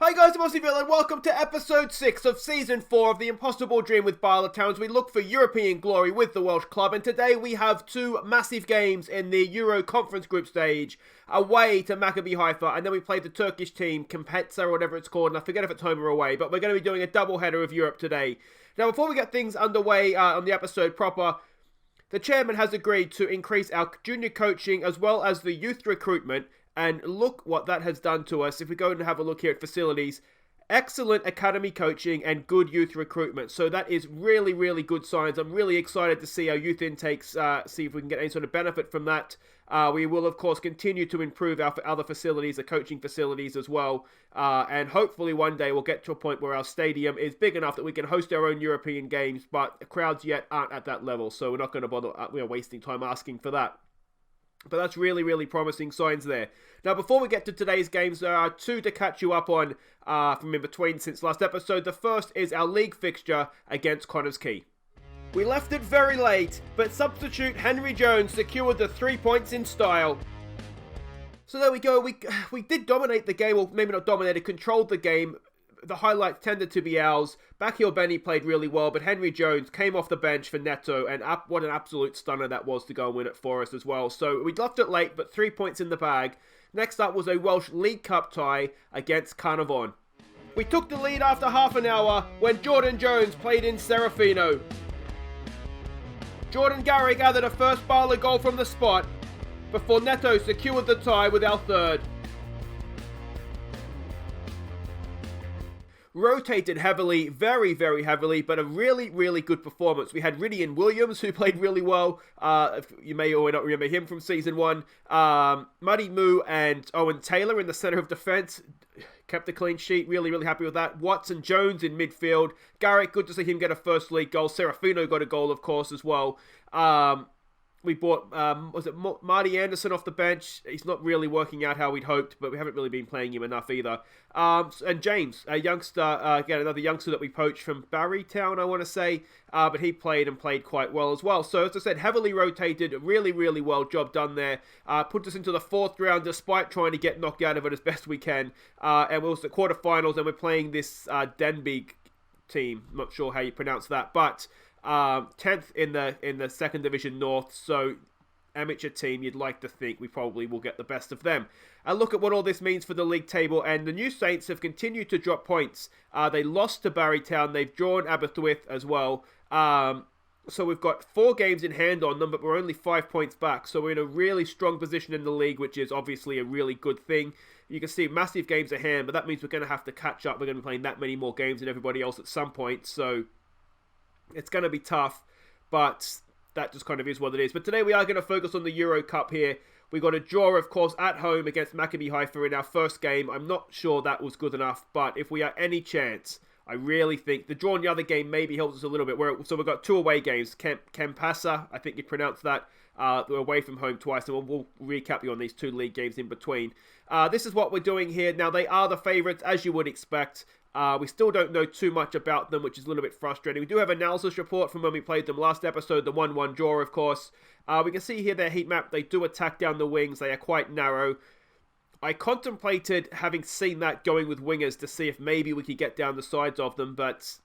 Hi guys, I'm Aussie and welcome to episode 6 of season 4 of the Impossible Dream with Bala Towns. We look for European glory with the Welsh club, and today we have two massive games in the Europa Conference group stage, away to Maccabi Haifa, and then we play the Turkish team, Kasimpasa or whatever it's called, and I forget if it's home or away, but we're going to be doing a double header of Europe today. Now before we get things underway on the episode proper, the chairman has agreed to increase our junior coaching as well as the youth recruitment. And look what that has done to us. If we go and have a look here at facilities, excellent academy coaching and good youth recruitment. So that is really, really good signs. I'm really excited to see our youth intakes, see if we can get any sort of benefit from that. We will, of course, continue to improve our other facilities, the coaching facilities as well. And hopefully one day we'll get to a point where our stadium is big enough that we can host our own European games, but the crowds yet aren't at that level. So we're not going to bother wasting time asking for that. But that's really, really promising signs there. Now, before we get to today's games, there are two to catch you up on from in between since last episode. The first is our league fixture against Connors Quay. We left it very late, but substitute Henry Jones secured the 3 points in style. So there we go. We did dominate the game, or maybe not dominated, controlled the game. The highlights tended to be ours. Backheel Benny played really well, but Henry Jones came off the bench for Neto, and what an absolute stunner that was to go and win it for us as well. So we left it late, but 3 points in the bag. Next up was a Welsh League Cup tie against Carnarvon. We took the lead after half an hour when Jordan Jones played in Serafino. Jordan Garrick added a first Bala goal from the spot before Neto secured the tie with our third. Rotated heavily, very, very heavily, but a really, really good performance. We had Ridian Williams, who played really well. You may or may not remember him from Season 1. Muddy Moo and Owen Taylor in the centre of defence. Kept a clean sheet. Really, really happy with that. Watson Jones in midfield. Garrick, good to see him get a first league goal. Serafino got a goal, of course, as well. We bought, Marty Anderson off the bench. He's not really working out how we'd hoped, but we haven't really been playing him enough either. And James, a youngster, again, another youngster that we poached from Barrytown, I want to say. But he played and played quite well as well. So, as I said, heavily rotated, really, really well job done there. Put us into the fourth round despite trying to get knocked out of it as best we can. And we're also at quarterfinals, and we're playing this Denbigh team. Not sure how you pronounce that, but 10th in the second division north, so amateur team, you'd like to think we probably will get the best of them. Look at what all this means for the league table, and the New Saints have continued to drop points. They lost to Barrytown, they've drawn Aberystwyth as well, so we've got 4 games in hand on them, but we're only 5 points back, so we're in a really strong position in the league, which is obviously a really good thing. You can see massive games at hand, but that means we're going to have to catch up. We're going to be playing that many more games than everybody else at some point, so it's going to be tough, but that just kind of is what it is. But today we are going to focus on the Euro Cup here. We got a draw, of course, at home against Maccabi Haifa in our first game. I'm not sure that was good enough, but if we have any chance, I really think the draw in the other game maybe helps us a little bit. So we've got 2 away games. Kasimpasa, I think you pronounce that. We're away from home twice, and we'll recap you on these 2 league games in between. This is what we're doing here. Now, they are the favourites, as you would expect. We still don't know too much about them, which is a little bit frustrating. We do have an analysis report from when we played them last episode, the 1-1 draw, of course. We can see here their heat map. They do attack down the wings. They are quite narrow. I contemplated having seen that going with wingers to see if maybe we could get down the sides of them, but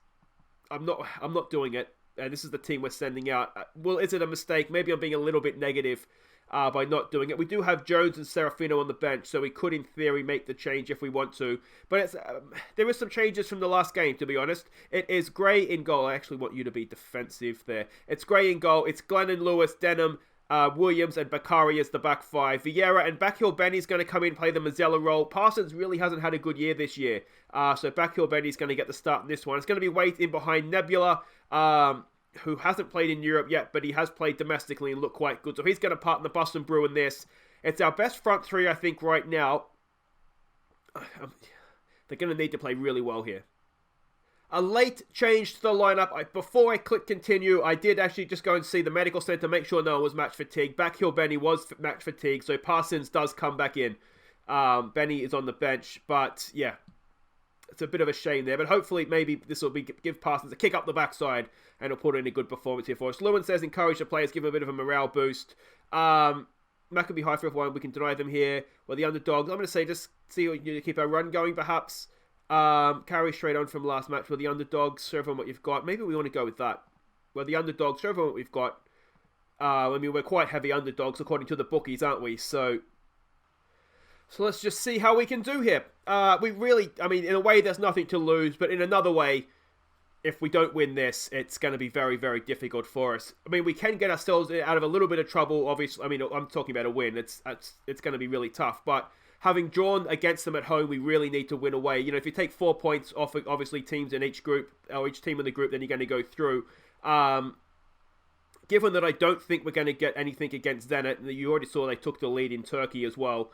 I'm not doing it. This is the team we're sending out. Well, is it a mistake? Maybe I'm being a little bit negative by not doing it. We do have Jones and Serafino on the bench, so we could, in theory, make the change if we want to. But there is some changes from the last game, to be honest. It is Gray in goal. I actually want you to be defensive there. It's Gray in goal. It's Glennon, Lewis, Denham, Williams, and Bakari as the back 5. Vieira and Backheel Benny's going to come in and play the Mazzella role. Parsons really hasn't had a good year this year. So Backheel Benny's going to get the start in this one. It's going to be Waite in behind Nebula, who hasn't played in Europe yet, but he has played domestically and looked quite good. So he's going to partner Bus and Brew in this. It's our best front 3, I think, right now. They're going to need to play really well here. A late change to the lineup. Before I click continue, I did actually just go and see the medical centre, make sure no one was match fatigued. Backheel Benny was match fatigued, so Parsons does come back in. Benny is on the bench, but yeah, it's a bit of a shame there. But hopefully, maybe this will give Parsons a kick up the backside, and he'll put in a good performance here for us. Lewin says encourage the players, give them a bit of a morale boost. Maccabi Haifa have won, we can deny them here. Well, the underdogs, I'm going to say just see you keep our run going, perhaps. Carry straight on from last match. We're the underdogs. Show everyone what you've got. Maybe we want to go with that. We're the underdogs. Show everyone what we've got. I mean, we're quite heavy underdogs according to the bookies, aren't we? So let's just see how we can do here. We really, I mean, in a way, there's nothing to lose. But in another way, if we don't win this, it's going to be very, very difficult for us. I mean, we can get ourselves out of a little bit of trouble, obviously. I mean, I'm talking about a win. It's going to be really tough. But having drawn against them at home, we really need to win away. You know, if you take 4 points off, obviously, teams in each group, or each team in the group, then you're going to go through. Given that I don't think we're going to get anything against Zenit, you already saw they took the lead in Turkey as well.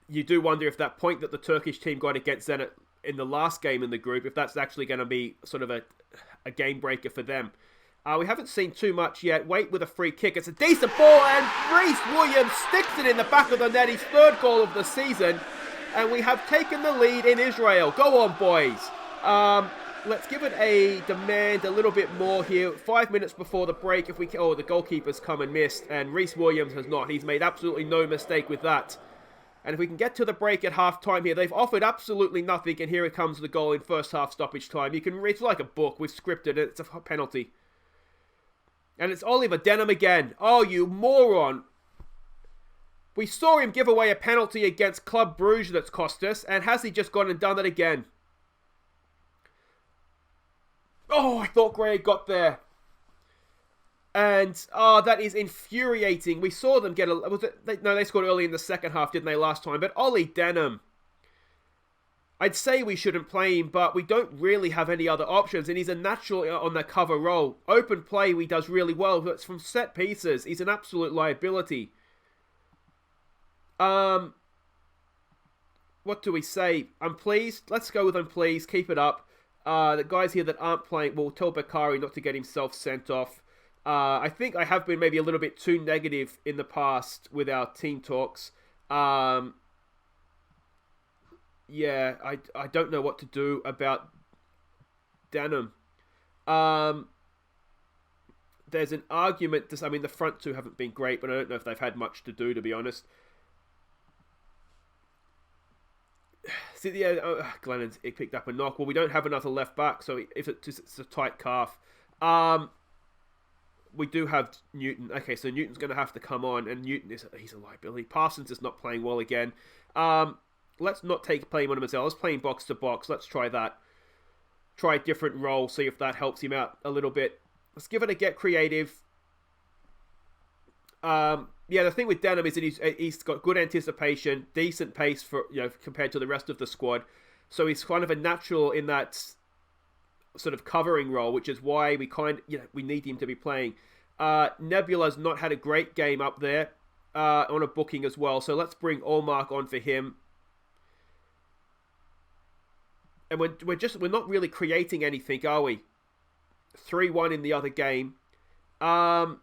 You do wonder if that point that the Turkish team got against Zenit in the last game in the group, if that's actually going to be sort of a game breaker for them. We haven't seen too much yet. Wait with a free kick. It's a decent ball, and Rhys Williams sticks it in the back of the net. His third goal of the season. And we have taken the lead in Israel. Go on, boys. Let's give it a demand a little bit more here. 5 minutes before the break, if we can. Oh, the goalkeeper's come and missed, and Rhys Williams has not. He's made absolutely no mistake with that. And if we can get to the break at half-time here, they've offered absolutely nothing, and here it comes the goal in first half stoppage time. It's like a book. We've scripted it. It's a penalty. And it's Oliver Denham again. Oh, you moron. We saw him give away a penalty against Club Brugge that's cost us, and has he just gone and done it again? Oh, I thought Gray got there. And, that is infuriating. We saw them get they scored early in the second half, didn't they, last time? But Ollie Denham. I'd say we shouldn't play him, but we don't really have any other options. And he's a natural on the cover role. Open play, he does really well. But it's from set pieces. He's an absolute liability. What do we say? I'm pleased. Let's go with I'm pleased. Keep it up. The guys here that aren't playing, we'll tell Bakari not to get himself sent off. I think I have been maybe a little bit too negative in the past with our team talks. Yeah, I don't know what to do about Denham. There's an argument. I mean, the front two haven't been great, but I don't know if they've had much to do, to be honest. See, yeah, Glennon's picked up a knock. Well, we don't have another left back, so if it's a tight calf. We do have Newton. Okay, so Newton's going to have to come on, and Newton he's a liability. Parsons is not playing well again. Let's not play him on himself. Let's play him box to box. Let's try that. Try a different role, see if that helps him out a little bit. Let's give it a get creative. Yeah, the thing with Denham is that he's got good anticipation, decent pace for compared to the rest of the squad. So he's kind of a natural in that sort of covering role, which is why we need him to be playing. Nebula's not had a great game up there on a booking as well. So let's bring Allmark on for him. And we're not really creating anything, are we? 3-1 in the other game. I'm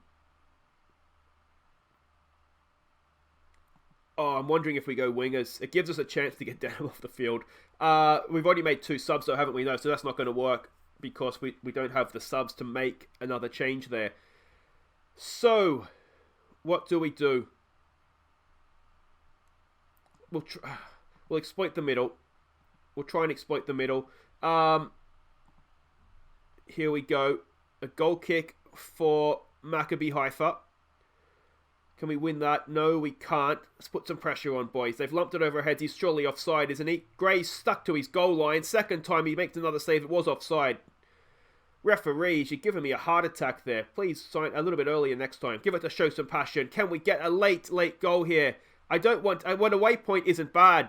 wondering if we go wingers. It gives us a chance to get Denham off the field. We've already made 2 subs, though, haven't we? No, so that's not going to work because we don't have the subs to make another change there. So, what do we do? We'll exploit the middle. We'll try and exploit the middle. Here we go. A goal kick for Maccabi Haifa. Can we win that? No, we can't. Let's put some pressure on, boys. They've lumped it over our heads. He's surely offside, isn't he? Gray's stuck to his goal line. Second time he makes another save. It was offside. Referees, you're giving me a heart attack there. Please sign a little bit earlier next time. Give it to show some passion. Can we get a late goal here? One away point isn't bad.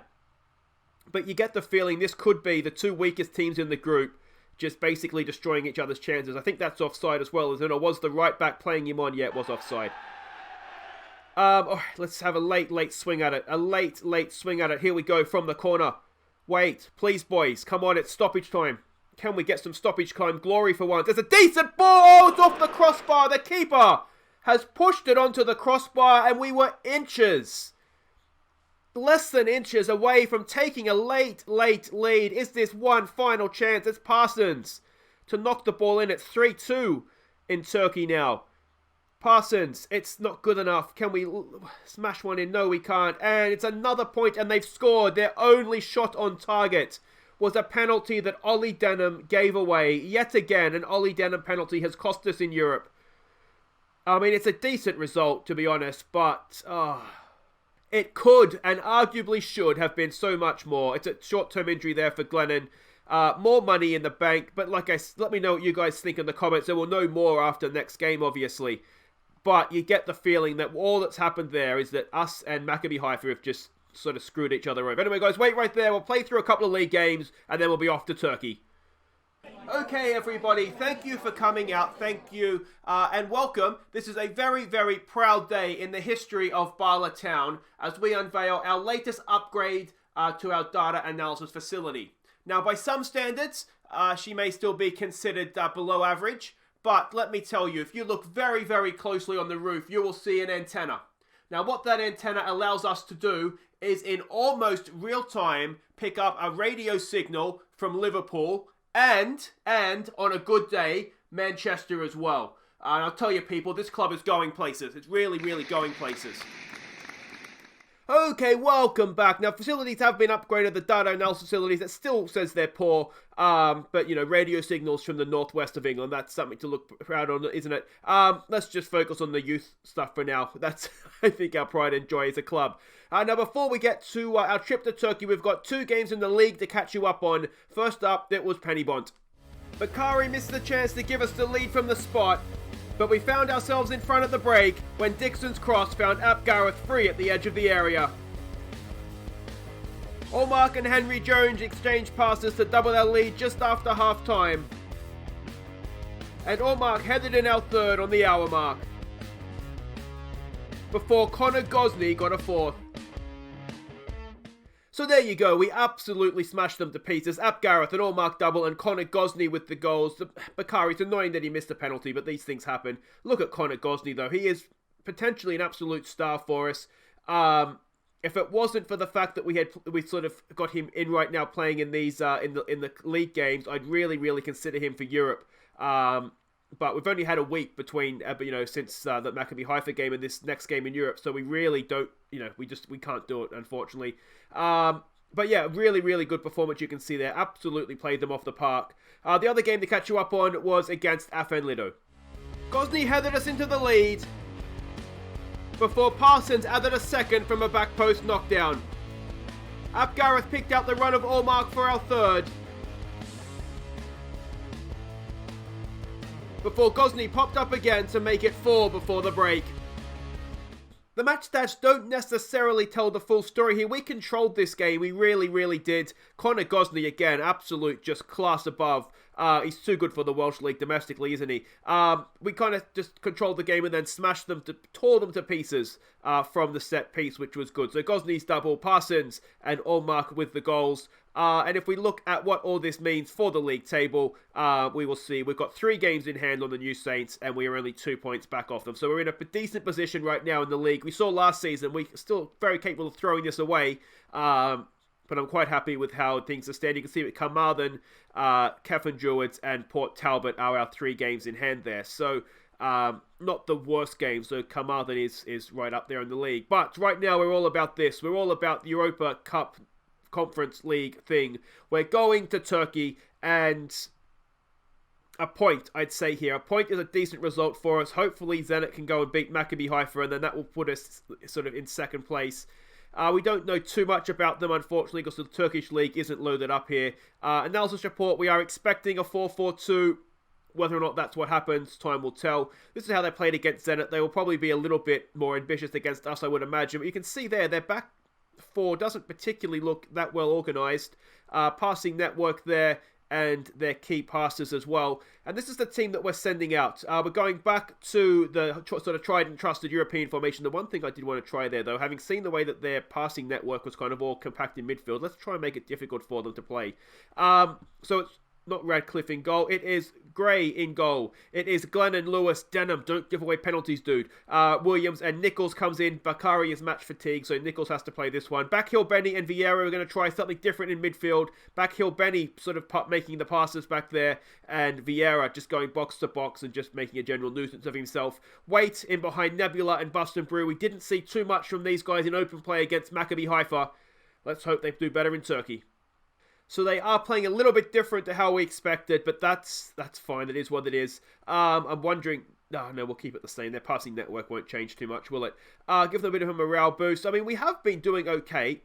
But you get the feeling this could be the 2 weakest teams in the group just basically destroying each other's chances. I think that's offside as well, isn't it? Or was the right back playing him on? Yeah, it was offside. Let's have a late swing at it. A late swing at it. Here we go from the corner. Wait, please, boys. Come on, it's stoppage time. Can we get some stoppage time glory for once? There's a decent ball. It's off the crossbar. The keeper has pushed it onto the crossbar, and we were less than inches away from taking a late lead. Is this one final chance? It's Parsons to knock the ball in. It's 3-2 in Turkey now. Parsons, it's not good enough. Can we smash one in? No, we can't. And it's another point, and they've scored. Their only shot on target was a penalty that Ollie Denham gave away. Yet again, an Ollie Denham penalty has cost us in Europe. I mean, it's a decent result, to be honest, but it could and arguably should have been so much more. It's a short-term injury there for Glennon. More money in the bank, but let me know what you guys think in the comments, and we'll know more after next game, obviously. But you get the feeling that all that's happened there is that us and Maccabi Haifa have just sort of screwed each other over. Anyway, guys, wait right there. We'll play through a couple of league games, and then we'll be off to Turkey. Okay, everybody, thank you for coming out. Thank you, and welcome. This is a very, very proud day in the history of Bala Town as we unveil our latest upgrade to our data analysis facility. Now, by some standards, she may still be considered below average, but let me tell you, if you look very, very closely on the roof, you will see an antenna. Now, what that antenna allows us to do is in almost real time pick up a radio signal from Liverpool and on a good day, Manchester as well. And I'll tell you, people, this club is going places. It's really, really going places. Okay, welcome back. Now, facilities have been upgraded. The data analysis facilities, it still says they're poor. But, you know, radio signals from the northwest of England, that's something to look proud on, isn't it? Let's just focus on the youth stuff for now. That's, I think, our pride and joy as a club. Now, before we get to our trip to Turkey, we've got 2 games in the league to catch you up on. First up, it was Pennybont. Bakari missed the chance to give us the lead from the spot, but we found ourselves in front of the break when Dixon's cross found Ap Gareth free at the edge of the area. Allmark and Henry Jones exchanged passes to double our lead just after half-time. And Allmark headed in our third on the hour mark, before Connor Gosney got a fourth. So there you go, we absolutely smashed them to pieces. Ap Gareth, an Allmark double, and Connor Gosney with the goals. Bakari, it's annoying that he missed a penalty, but these things happen. Look at Connor Gosney, though. He is potentially an absolute star for us. If it wasn't for the fact that we sort of got him in right now playing in these in the league games, I'd really, really consider him for Europe. But we've only had a week between, since the Maccabi Haifa game and this next game in Europe, so we really don't, we can't do it, unfortunately. But yeah, really, really good performance you can see there. Absolutely played them off the park. The other game to catch you up on was against Afen Lido. Gosney headed us into the lead before Parsons added a second from a back post knockdown. Ap Gareth picked out the run of Allmark for our third, before Gosney popped up again to make it 4 before the break. The match stats don't necessarily tell the full story here. We controlled this game. We really, really did. Connor Gosney, again, absolute just class above. He's too good for the Welsh League domestically, isn't he? We kind of just controlled the game and then tore them to pieces from the set piece, which was good. So Gosney's double, Parsons and Allmark with the goals. And if we look at what all this means for the league table, we will see we've got 3 games in hand on the New Saints, and we are only 2 points back off them. So we're in a decent position right now in the league. We saw last season, we're still very capable of throwing this away, but I'm quite happy with how things are standing. You can see with Carmarthen, Kefan Druids, and Port Talbot are our 3 games in hand there. So not the worst game. So Carmarthen is right up there in the league. But right now we're all about this. We're all about the Europa Cup Conference League thing. We're going to Turkey, and a point, I'd say here. A point is a decent result for us. Hopefully Zenit can go and beat Maccabi Haifa, and then that will put us sort of in second place. We don't know too much about them, unfortunately, because the Turkish league isn't loaded up here. Analysis report, we are expecting a 4-4-2. Whether or not that's what happens, time will tell. This is how they played against Zenit. They will probably be a little bit more ambitious against us, I would imagine. But you can see there, their back 4 doesn't particularly look that well organised. Passing network there, and their key passes as well. And this is the team that we're sending out. We're going back to the sort of tried and trusted European formation. The one thing I did want to try there, though, having seen the way that their passing network was kind of all compact in midfield, let's try and make it difficult for them to play. So it's not Radcliffe in goal. It is Gray in goal. It is Glennon, Lewis, Denham. Don't give away penalties, dude. Williams and Nichols comes in. Bakari is match fatigue, so Nichols has to play this one. Backhill Benny and Vieira are going to try something different in midfield. Backhill Benny sort of making the passes back there, and Vieira just going box to box and just making a general nuisance of himself. Waite in behind Nebula and Buston Brew. We didn't see too much from these guys in open play against Maccabi Haifa. Let's hope they do better in Turkey. So they are playing a little bit different to how we expected, but that's fine. It is what it is. I'm wondering... No, we'll keep it the same. Their passing network won't change too much, will it? Give them a bit of a morale boost. I mean, we have been doing okay.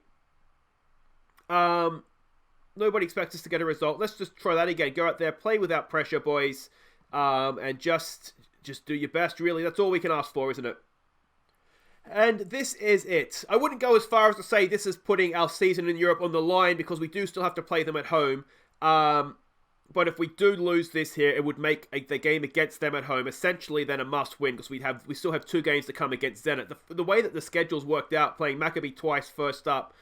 Nobody expects us to get a result. Let's just try that again. Go out there, play without pressure, boys. And just do your best, really. That's all we can ask for, isn't it? And this is it. I wouldn't go as far as to say this is putting our season in Europe on the line, because we do still have to play them at home. But if we do lose this here, it would make the game against them at home essentially then a must-win, because we still have 2 games to come against Zenit. The way that the schedule's worked out, playing Maccabi twice first up,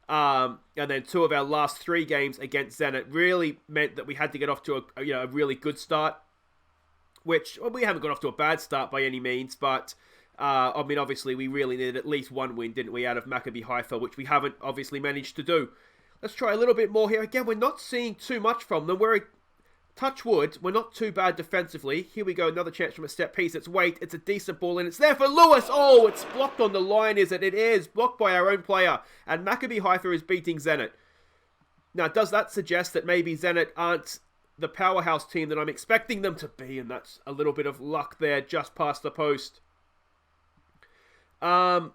and then 2 of our last 3 games against Zenit, really meant that we had to get off to a really good start. Which, well, we haven't got off to a bad start by any means, but... I mean, obviously, we really needed at least 1 win, didn't we, out of Maccabi Haifa, which we haven't obviously managed to do. Let's try a little bit more here. Again, we're not seeing too much from them. Touch wood, we're not too bad defensively. Here we go, another chance from a set piece. It's Waite, it's a decent ball, and it's there for Lewis. Oh, it's blocked on the line, is it? It is, blocked by our own player. And Maccabi Haifa is beating Zenit. Now, does that suggest that maybe Zenit aren't the powerhouse team that I'm expecting them to be? And that's a little bit of luck there, just past the post. I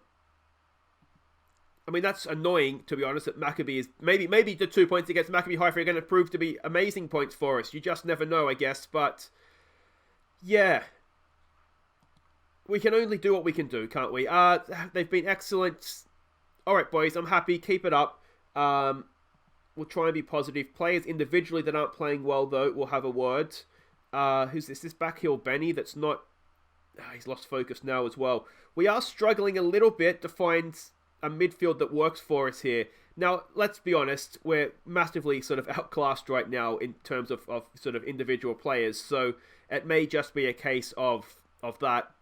mean, that's annoying, to be honest, that Maccabi is... Maybe the 2 points against Maccabi Haifa are going to prove to be amazing points for us. You just never know, I guess. But, yeah. We can only do what we can do, can't we? They've been excellent. Alright, boys, I'm happy. Keep it up. We'll try and be positive. Players individually that aren't playing well, though, will have a word. Who's this? This Backhill Benny that's not... he's lost focus now as well. We are struggling a little bit to find a midfield that works for us here. Now, let's be honest, we're massively sort of outclassed right now in terms of sort of individual players, so it may just be a case of that.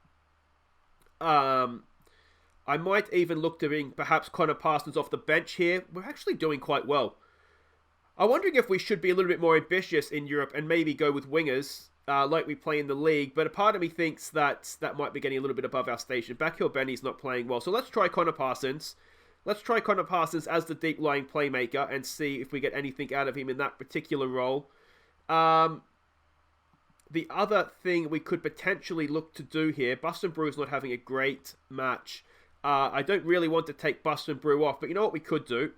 I might even look to bring perhaps Connor Parsons off the bench here. We're actually doing quite well. I'm wondering if we should be a little bit more ambitious in Europe and maybe go with wingers. Like we play in the league, but a part of me thinks that might be getting a little bit above our station. Backhill Benny's not playing well, so let's try Connor Parsons. Let's try Connor Parsons as the deep-lying playmaker and see if we get anything out of him in that particular role. The other thing we could potentially look to do here, Buston Brew's not having a great match. I don't really want to take Buston Brew off, but you know what we could do?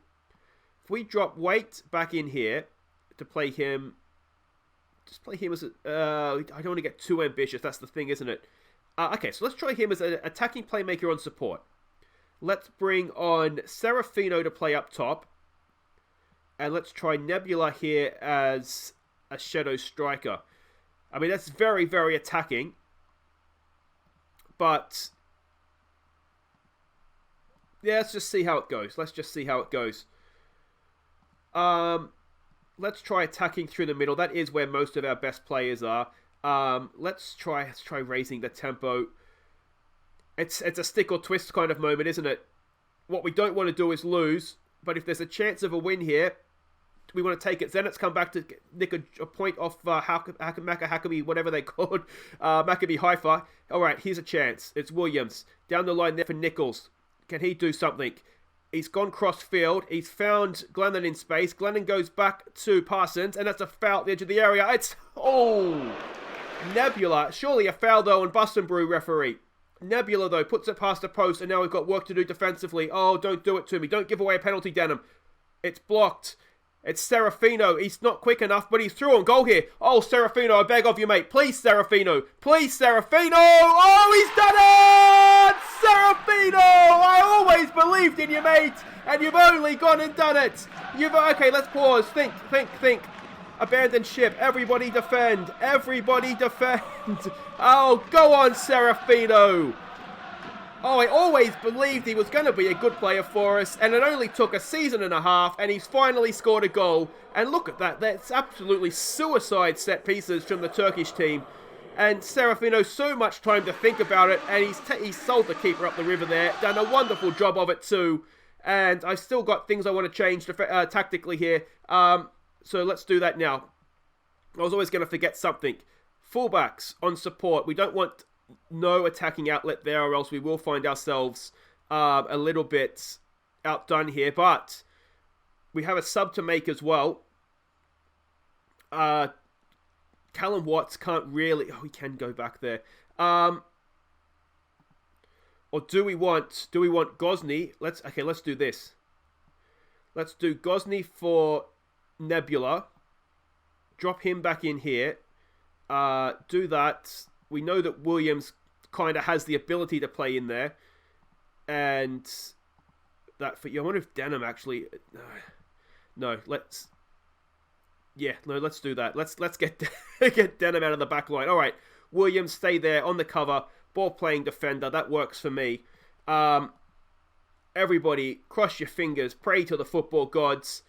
If we drop Waite back in here to play him... Just play him as a... I don't want to get too ambitious. That's the thing, isn't it? Okay, so let's try him as an attacking playmaker on support. Let's bring on Serafino to play up top. And let's try Nebula here as a shadow striker. I mean, that's very, very attacking. But... yeah, let's just see how it goes. Let's try attacking through the middle. That is where most of our best players are. Let's try raising the tempo. It's a stick or twist kind of moment, isn't it? What we don't want to do is lose. But if there's a chance of a win here, we want to take it. Zenit's come back to nick a point off Maccabi, whatever they called, Maccabi Haifa. All right, here's a chance. It's Williams down the line there for Nichols. Can he do something? He's gone cross-field. He's found Glennon in space. Glennon goes back to Parsons, and that's a foul at the edge of the area. It's... oh! Nebula. Surely a foul, though, on Buston Brew, referee. Nebula, though, puts it past the post, and now we've got work to do defensively. Oh, don't do it to me. Don't give away a penalty, Denham. It's blocked. It's Serafino. He's not quick enough, but he's through on goal here. Oh, Serafino, I beg of you, mate. Please, Serafino. Please, Serafino. Oh, he's done it! Serafino! I always believed in you, mate. And you've only gone and done it. Okay, let's pause. Think. Abandon ship. Everybody defend. Everybody defend. Oh, go on, Serafino. Oh, I always believed he was going to be a good player for us, and it only took a season and a half, and he's finally scored a goal. And look at that. That's absolutely suicide set pieces from the Turkish team. And Serafino, so much time to think about it, and he's sold the keeper up the river there. Done a wonderful job of it too. And I've still got things I want to change tactically here. So let's do that now. I was always going to forget something. Fullbacks on support. We don't want no attacking outlet there, or else we will find ourselves a little bit outdone here. But we have a sub to make as well. Callum Watts can't really... Oh, he can go back there. Or do we want Gosney? Let's do this. Let's do Gosney for Nebula. Drop him back in here. Do that. We know that Williams kind of has the ability to play in there. And that for... I wonder if Denham actually... No, let's... Yeah, no, let's do that. Let's get get Denham out of the back line. All right, Williams, stay there on the cover. Ball playing defender. That works for me. Everybody, cross your fingers. Pray to the football gods.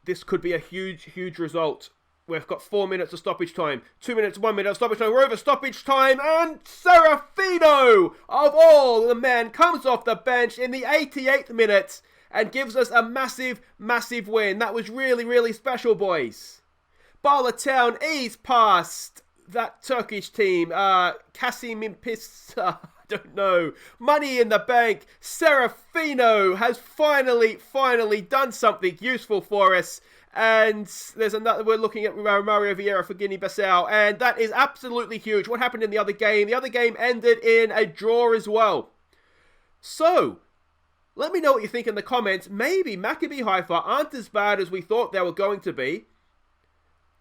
This could be a huge, huge result. We've got 4 minutes of stoppage time. 2 minutes, 1 minute of stoppage time. We're over stoppage time. And Serafino, of all the men, comes off the bench in the 88th minute and gives us a massive, massive win. That was really, really special, boys. Bala Town ease past that Turkish team. Kasimpasa, I don't know. Money in the bank. Serafino has finally done something useful for us. And there's another, we're looking at Mario Vieira for Guinea-Bissau, and that is absolutely huge. What happened in the other game? The other game ended in a draw as well. So, let me know what you think in the comments. Maybe Maccabi Haifa aren't as bad as we thought they were going to be,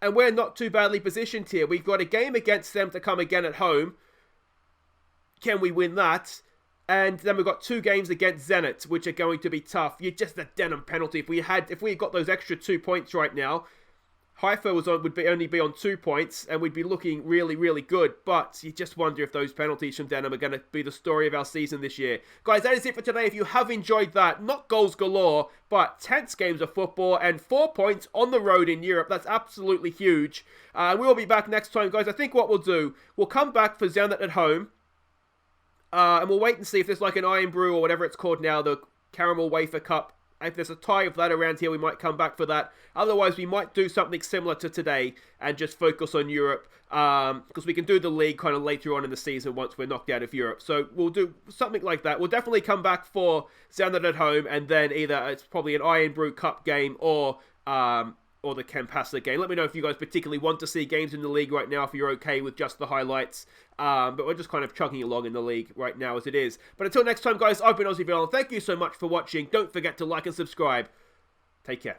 and we're not too badly positioned here. We've got a game against them to come again at home. Can we win that? And then we've got 2 games against Zenit, which are going to be tough. You're just a Denham penalty. If we had got those extra 2 points right now, Haifa would only be on 2 points, and we'd be looking really, really good. But you just wonder if those penalties from Denham are going to be the story of our season this year. Guys, that is it for today. If you have enjoyed that, not goals galore, but tense games of football and 4 points on the road in Europe. That's absolutely huge. We'll be back next time, guys. I think what we'll do, we'll come back for Zenit at home. And we'll wait and see if there's like an Iron Brew or whatever it's called now, the Caramel Wafer Cup. If there's a tie of that around here, we might come back for that. Otherwise, we might do something similar to today and just focus on Europe. Because we can do the league kind of later on in the season once we're knocked out of Europe. So we'll do something like that. We'll definitely come back for Zenit at home, and then either it's probably an Iron Brew Cup game or the Kasimpasa game. Let me know if you guys particularly want to see games in the league right now, if you're okay with just the highlights. But we're just kind of chugging along in the league right now as it is. But until next time, guys, I've been Aussie Bala. Thank you so much for watching. Don't forget to like and subscribe. Take care.